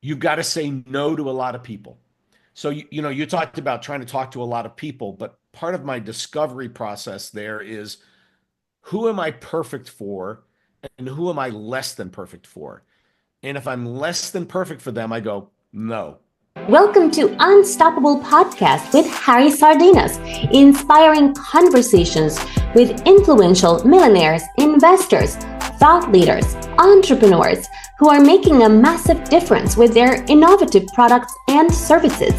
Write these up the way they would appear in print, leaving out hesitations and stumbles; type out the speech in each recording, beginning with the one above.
you've got to say no to a lot of people. So you talked about trying to talk to a lot of people, but part of my discovery process there is who am I perfect for and who am I less than perfect for? And if I'm less than perfect for them, I go, no. Welcome to Unstoppable Podcast with Harry Sardinas, inspiring conversations with influential millionaires, investors, thought leaders, entrepreneurs who are making a massive difference with their innovative products and services,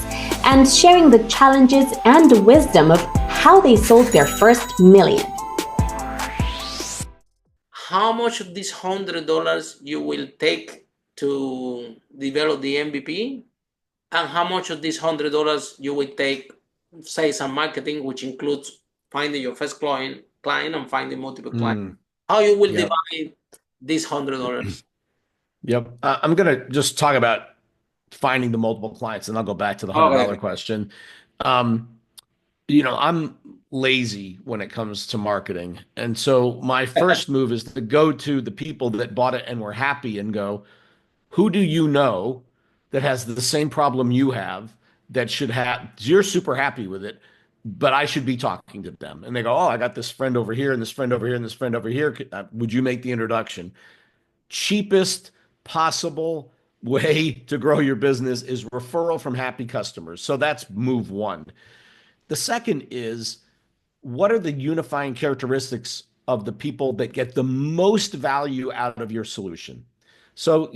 and sharing the challenges and wisdom of how they sold their first million. How much of this $100 you will take to develop the MVP, and how much of this $100 you will take sales and marketing, which includes finding your first client and finding multiple clients. How you will Yep. divide this $100? Yep. I'm going to just talk about finding the multiple clients, and I'll go back to the $100 question. I'm lazy when it comes to marketing. And so my first move is to go to the people that bought it and were happy and go, who do you know that has the same problem you have that should have, you're super happy with it, but I should be talking to them. And they go, oh, I got this friend over here and this friend over here and this friend over here. Would you make the introduction? Cheapest possible way to grow your business is referral from happy customers. So that's move one. The second is, what are the unifying characteristics of the people that get the most value out of your solution? So,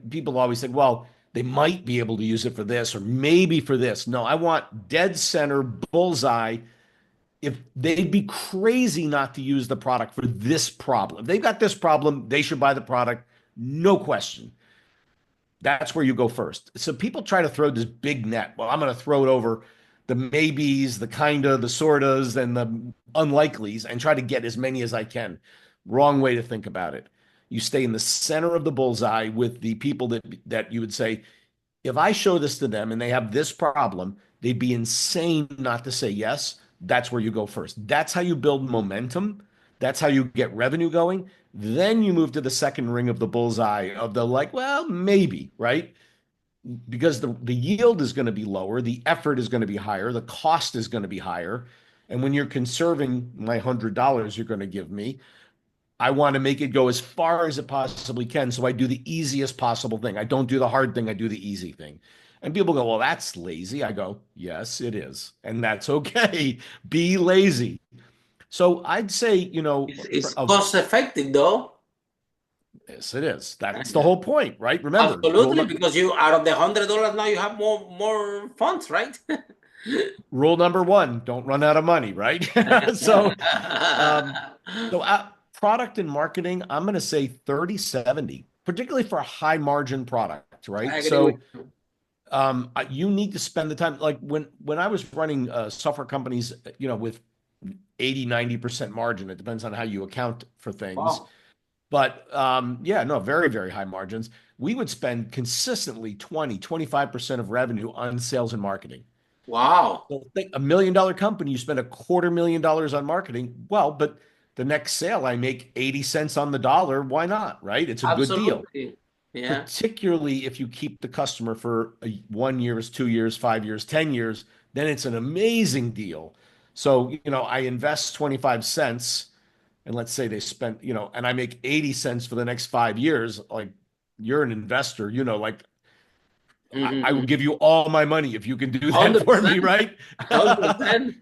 people always think, well, they might be able to use it for this or maybe for this. No, I want dead center bullseye. If they'd be crazy not to use the product for this problem. If they've got this problem, they should buy the product, no question. That's where you go first. So people try to throw this big net. Well, I'm going to throw it over the maybes, the kinda, the sortas, and the unlikelies and try to get as many as I can. Wrong way to think about it. You stay in the center of the bullseye with the people that you would say, if I show this to them and they have this problem, they'd be insane not to say yes. That's where you go first. That's how you build momentum. That's how you get revenue going. Then you move to the second ring of the bullseye of the like, well, maybe, right? Because the yield is going to be lower, the effort is going to be higher, the cost is going to be higher. And when you're conserving my $100 you're going to give me, I want to make it go as far as it possibly can. So I do the easiest possible thing. I don't do the hard thing. I do the easy thing. And people go, well, that's lazy. I go, yes, it is. And that's okay. Be lazy. So I'd say, It's cost effective though. Yes, it is. That's the whole point, right? Remember, absolutely, because you out of the $100 now you have more funds, right? Rule number one: don't run out of money, right? So, product and marketing, I'm going to say 30-70, particularly for a high margin product, right? So, you need to spend the time. Like when I was running software companies, with 80-90% margin, it depends on how you account for things. Wow. But very, very high margins. We would spend consistently 20-25% of revenue on sales and marketing. Wow. So think $1 million company, you spend $250,000 on marketing. Well, but the next sale, I make 80 cents on the dollar. Why not? Right? It's a good deal. Yeah. Particularly if you keep the customer for 1 year, 2 years, 5 years, 10 years, then it's an amazing deal. So, I invest 25 cents and let's say they spent, and I make 80 cents for the next 5 years. Like, you're an investor, like, I will give you all my money if you can do that for me, right? 100%.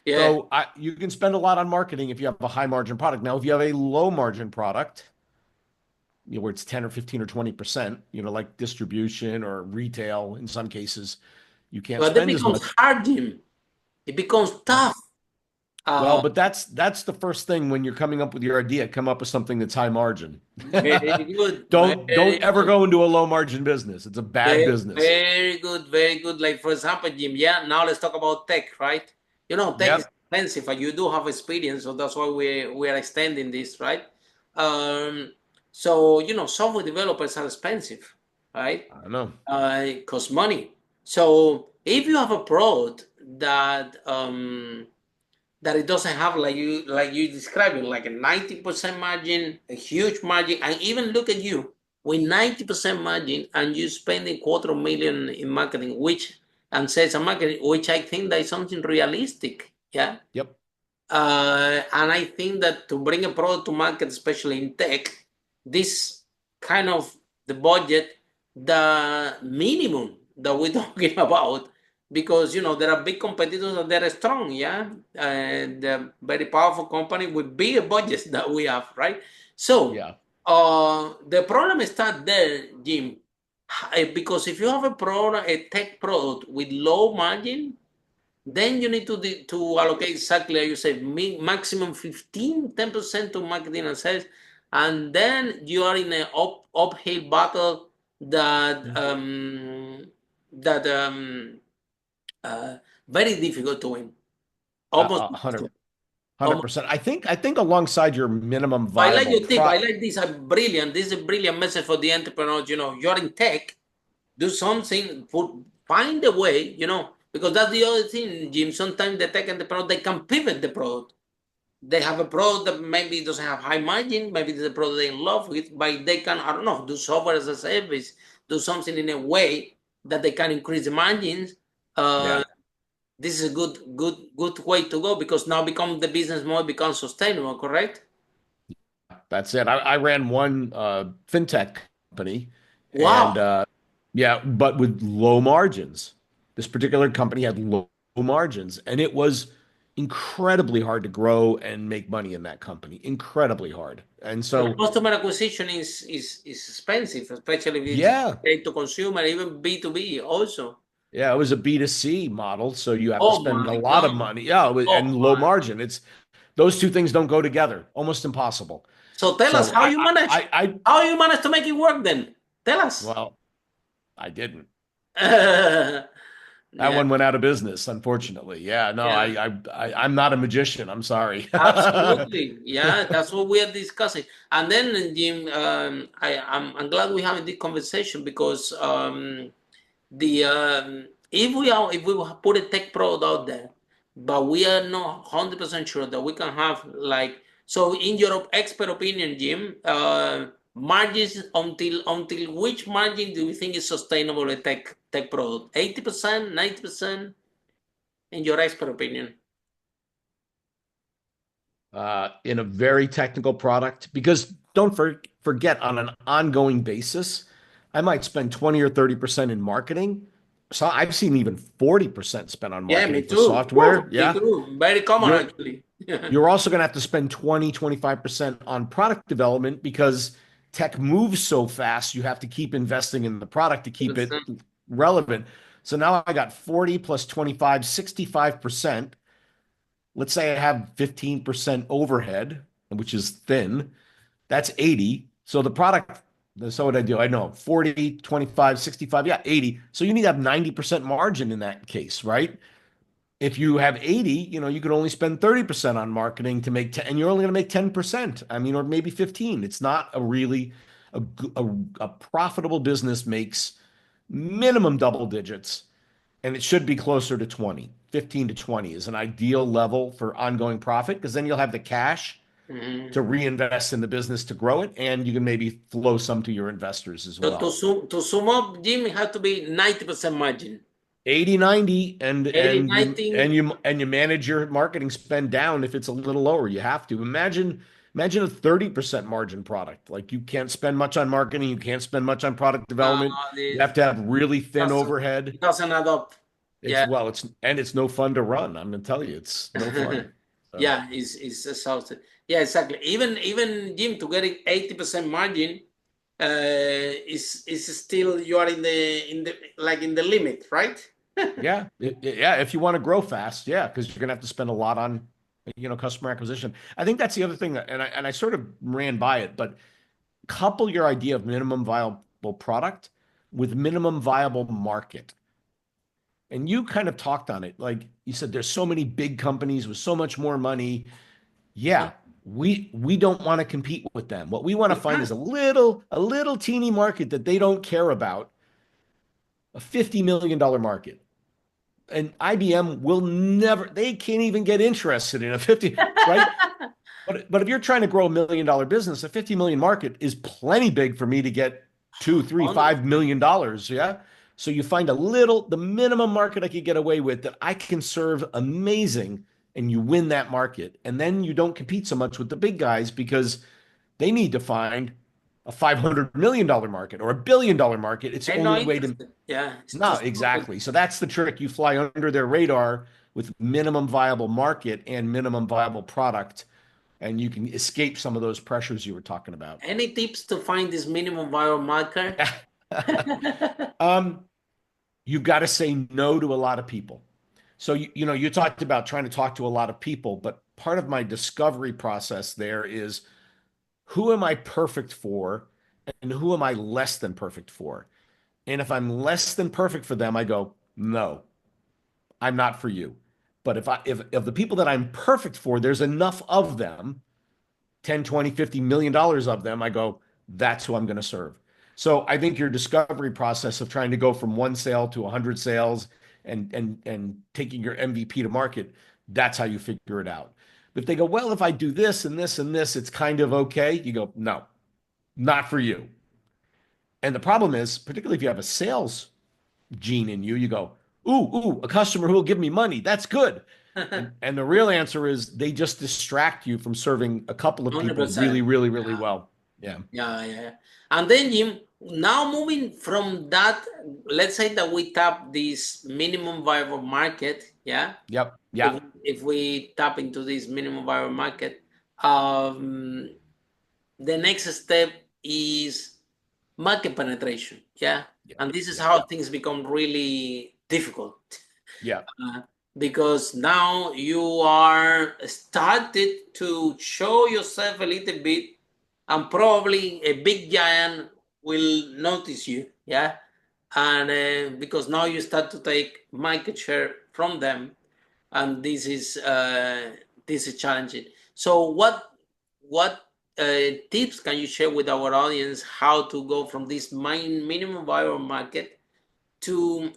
Yeah. So you can spend a lot on marketing if you have a high margin product. Now, if you have a low margin product, where it's 10 or 15 or 20%, like distribution or retail, in some cases, you can't But it spend as much. becomes hard, Jim. It becomes tough. Well, but that's the first thing when you're coming up with your idea. Come up with something that's high margin. Very good. Don't Very ever good. go into a low margin business. It's a bad business. Very good, very good. Like for example, Jim. Yeah. Now let's talk about tech, right? Tech is expensive, and you do have experience, so that's why we are extending this, right? So software developers are expensive, right? I know. It costs money. So if you have a product that that it doesn't have like you describing, like a 90% margin, a huge margin, and even look at you, with 90% margin and you spending $250,000 in marketing, and sales and marketing, which I think that is something realistic. Yeah. Yep. And I think that to bring a product to market, especially in tech, this kind of the budget, the minimum that we're talking about, because there are big competitors and they're strong, yeah, and very powerful company with bigger budgets that we have, right? So Yeah. the problem starts there, Jim, because if you have a product, a tech product with low margin, then you need to allocate exactly as you say, maximum 10% to marketing and sales, and then you are in an uphill battle that that uh, very difficult to win. Almost Hundred almost. percent. I think alongside your minimum I like viable your tip. I pro. like this. Brilliant. This is a brilliant message for the entrepreneurs. You're in tech. Do something. Find a way. Because that's the other thing, Jim. Sometimes the tech entrepreneurs they can pivot the product. They have a product that maybe doesn't have high margin. Maybe it's a product they're in love with, but they can, I don't know, do software as a service, do something in a way that they can increase the margins. Yeah. This is a good way to go because now the business model becomes sustainable, correct? That's it. I ran one fintech company, and Wow. yeah, but with low margins. This particular company had low margins, and it was incredibly hard to grow and make money in that company. Incredibly hard. And The so, customer acquisition is expensive, especially if it's yeah, direct to consumer, even B2B also. yeah, it was a B2C model, so you have to Oh spend a my lot of God. money. Yeah, Oh and low my. margin. It's those two things don't go together. Almost impossible. So tell us So how you manage. I How you manage to make it work then? Tell us. well, I didn't. That Yeah, one went out of business, unfortunately. Yeah, no, yeah. I'm not a magician. I'm sorry. Absolutely. Yeah, that's what we are discussing. And then, Jim, I'm glad we're having this conversation because the if we put a tech product out there, but we are not 100% sure that we can have like so in your expert opinion, Jim, margins until which margin do you think is sustainable a tech product? 80%, 90%, in your expert opinion? In a very technical product, because don't forget on an ongoing basis, I might spend 20 or 30% in marketing. So I've seen even 40% spent on Yeah, me marketing for too. software. Me Yeah. too. Very common You're actually. you're also going to have to spend 20, 25% on product development because tech moves so fast. You have to keep investing in the product to keep it relevant. So now I got 40 plus 25, 65%. Let's say I have 15% overhead, which is thin. That's 80. So the product, so what I do, I know 40, 25, 65, yeah, 80. So you need to have 90% margin in that case, right? If you have 80, you could only spend 30% on marketing to make 10, and you're only going to make 10%. I mean, or maybe 15. It's not a really a profitable business makes minimum double digits, and it should be closer to 20. 15 to 20 is an ideal level for ongoing profit because then you'll have the cash Mhm. to reinvest in the business to grow it, and you can maybe flow some to your investors as So well. to sum up, Jim, it has to be 90% margin. 80, 90, and 80, and you 19. and you manage your marketing spend down if it's a little lower. You have to. Imagine a 30% margin product. Like you can't spend much on marketing, you can't spend much on product No, development. You have this to have really thin overhead. it doesn't add up. It's Yeah. well, it's no fun to run. I'm gonna tell you, it's no fun. So Yeah, it's exhausted. Yeah, exactly. Even Jim to get 80% margin, is still you are in the like in the limit, right? yeah, yeah. If you want to grow fast, yeah, because you're gonna have to spend a lot on, customer acquisition. I think that's the other thing, and I sort of ran by it, but couple your idea of minimum viable product with minimum viable market. And you kind of talked on it. Like you said, there's so many big companies with so much more money. Yeah, we don't want to compete with them. What we want to find is a little teeny market that they don't care about, a $50 million market. And IBM will never, they can't even get interested in a 50, right? But if you're trying to grow $1 million business, a 50 million market is plenty big for me to get two, three, $5 million. Yeah. So you find the minimum market I could get away with that I can serve amazing, and you win that market. And then you don't compete so much with the big guys because they need to find a $500 million market or $1 billion market. It's the They're not only way to. interested. Yeah, it's No, just exactly. So that's the trick. You fly under their radar with minimum viable market and minimum viable product, and you can escape some of those pressures you were talking about. Any tips to find this minimum viable market? You've got to say no to a lot of people. So you talked about trying to talk to a lot of people, but part of my discovery process there is, who am I perfect for and who am I less than perfect for? And if I'm less than perfect for them, I go, no, I'm not for you. But if the people that I'm perfect for, there's enough of them, 10, 20, $50 million of them, I go, that's who I'm going to serve. So I think your discovery process of trying to go from 1 sale to 100 sales and taking your MVP to market, that's how you figure it out. But if they go, well, if I do this and this and this, it's kind of okay. You go, no, not for you. And the problem is, particularly if you have a sales gene in you, you go, ooh, a customer who will give me money. That's good. And the real answer is they just distract you from serving a couple of people 100%. really, really, really well. Yeah. Yeah. And then, Jim, now moving from that, let's say that we tap this minimum viable market. Yeah. Yep. Yeah. If we tap into this minimum viable market, the next step is market penetration. Yeah. And this is how things become really difficult. Yeah. Because now you are started to show yourself a little bit, and probably a big giant will notice you. Yeah. And because now you start to take market share from them, and this is challenging. So what tips can you share with our audience how to go from this minimum viable market to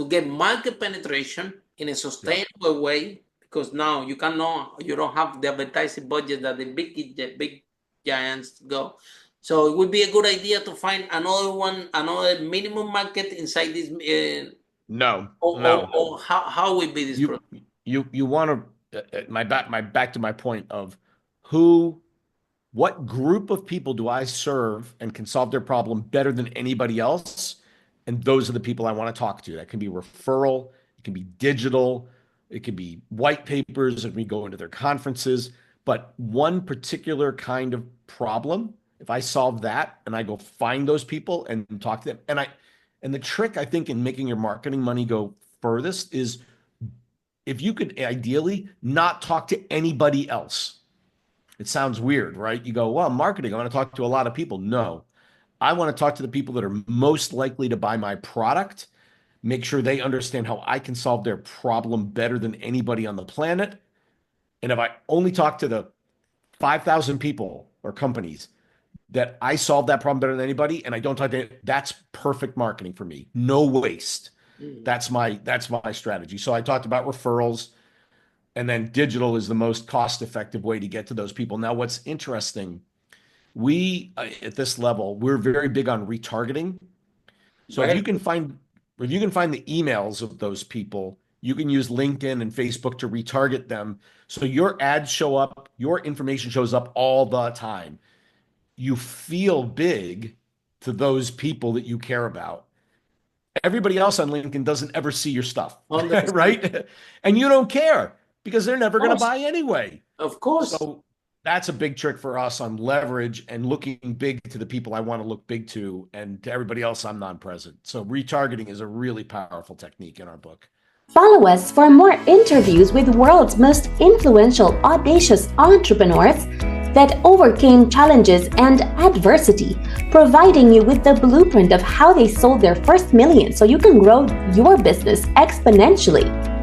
get market penetration in a sustainable way? Because now you don't have the advertising budget that the big giants go. So it would be a good idea to find another minimum market inside this. No. Or how will be this process? You want to back to my point of what group of people do I serve and can solve their problem better than anybody else? And those are the people I want to talk to. That can be referral, it can be digital, it can be white papers if we go into their conferences. But one particular kind of problem, if I solve that and I go find those people and talk to them, and the trick I think in making your marketing money go furthest is if you could ideally not talk to anybody else. It sounds weird, right? You go, well, marketing, I want to talk to a lot of people. No, I want to talk to the people that are most likely to buy my product, make sure they understand how I can solve their problem better than anybody on the planet. And if I only talk to the 5,000 people or companies that I solve that problem better than anybody, and I don't talk to, that's perfect marketing for me. No waste. That's my strategy. So I talked about referrals, and then digital is the most cost-effective way to get to those people. Now, what's interesting, we at this level, we're very big on retargeting. So if you can find the emails of those people, you can use LinkedIn and Facebook to retarget them. So your ads show up, your information shows up all the time. You feel big to those people that you care about. Everybody else on LinkedIn doesn't ever see your stuff, right? And you don't care because they're never going to buy anyway. Of course. So that's a big trick for us on leverage and looking big to the people I want to look big to, and to everybody else I'm non-present. So retargeting is a really powerful technique in our book. Follow us for more interviews with the world's most influential, audacious entrepreneurs that overcame challenges and adversity, providing you with the blueprint of how they sold their first million so you can grow your business exponentially.